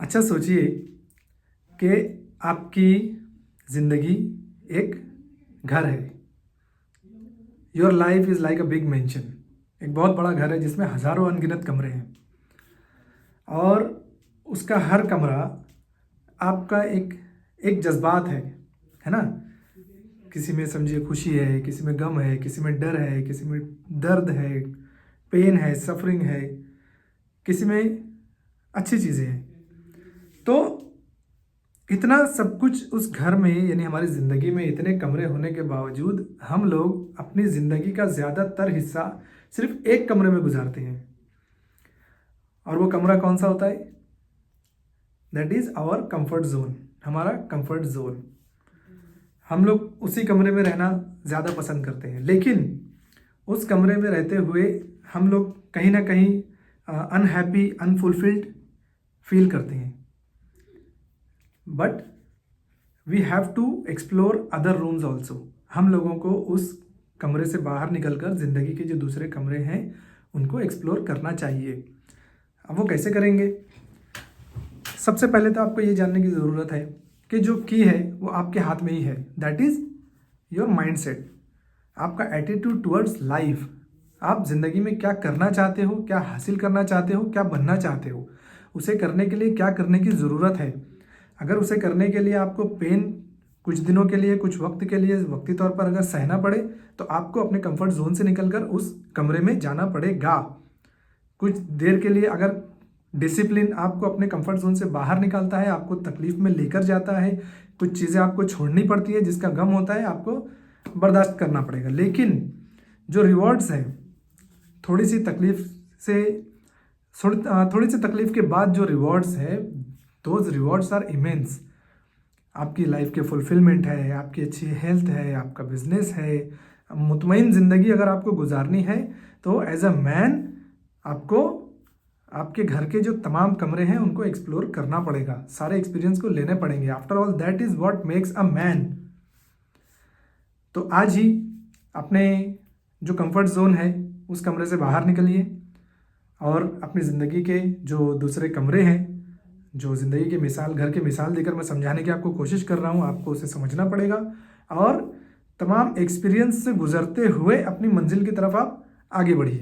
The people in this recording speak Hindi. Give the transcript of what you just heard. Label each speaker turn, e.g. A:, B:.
A: अच्छा सोचिए कि आपकी ज़िंदगी एक घर है। Your life is like a big mention. एक बहुत बड़ा घर है जिसमें हज़ारों अनगिनत कमरे हैं और उसका हर कमरा आपका एक एक जज्बात है ना? किसी में समझिए खुशी है, किसी में गम है, किसी में डर है, किसी में दर्द है, पेन है, सफरिंग है, किसी में अच्छी चीज़ें हैं। तो इतना सब कुछ उस घर में यानी हमारी ज़िंदगी में इतने कमरे होने के बावजूद हम लोग अपनी ज़िंदगी का ज़्यादातर हिस्सा सिर्फ एक कमरे में गुजारते हैं। और वो कमरा कौन सा होता है? That is our comfort zone, हमारा कंफर्ट जोन। हम लोग उसी कमरे में रहना ज़्यादा पसंद करते हैं, लेकिन उस कमरे में रहते हुए हम लोग कहीं ना कहीं अनहैप्पी, अनफुलफिल्ड फील करते हैं। But we have to explore other rooms also. हम लोगों को उस कमरे से बाहर निकलकर ज़िंदगी के जो दूसरे कमरे हैं उनको एक्सप्लोर करना चाहिए। अब वो कैसे करेंगे? सबसे पहले तो आपको ये जानने की ज़रूरत है कि जो की है वो आपके हाथ में ही है। That is your mind set, आपका एटीट्यूड टुवर्ड्स लाइफ। आप ज़िंदगी में क्या करना चाहते हो, क्या हासिल करना चाहते हो, क्या बनना चाहते हो, उसे करने के लिए क्या करने की ज़रूरत है। अगर उसे करने के लिए आपको पेन कुछ दिनों के लिए, कुछ वक्त के लिए, वक्ती तौर पर अगर सहना पड़े तो आपको अपने कंफर्ट जोन से निकलकर उस कमरे में जाना पड़ेगा। कुछ देर के लिए अगर डिसिप्लिन आपको अपने कंफर्ट जोन से बाहर निकालता है, आपको तकलीफ में लेकर जाता है, कुछ चीज़ें आपको छोड़नी पड़ती है जिसका गम होता है, आपको बर्दाश्त करना पड़ेगा। लेकिन जो रिवॉर्ड्स हैं, थोड़ी सी तकलीफ से थोड़ी सी तकलीफ के बाद जो रिवॉर्ड्स है, दोज रिवॉर्ड्स आर इमेंस। आपकी लाइफ के फुलफिलमेंट है, आपकी अच्छी हेल्थ है, आपका बिजनेस है, मुतमईन ज़िंदगी अगर आपको गुजारनी है तो एज अ मैन आपको आपके घर के जो तमाम कमरे हैं उनको एक्सप्लोर करना पड़ेगा, सारे एक्सपीरियंस को लेने पड़ेंगे। After all that is what makes a man. तो आज ही अपने जो कंफर्ट जोन है उस कमरे से बाहर निकलिए और अपनी ज़िंदगी के जो दूसरे कमरे हैं, जो ज़िंदगी की मिसाल, घर की मिसाल देकर मैं समझाने की आपको कोशिश कर रहा हूँ, आपको उसे समझना पड़ेगा और तमाम एक्सपीरियंस से गुजरते हुए अपनी मंजिल की तरफ आप आगे बढ़िए।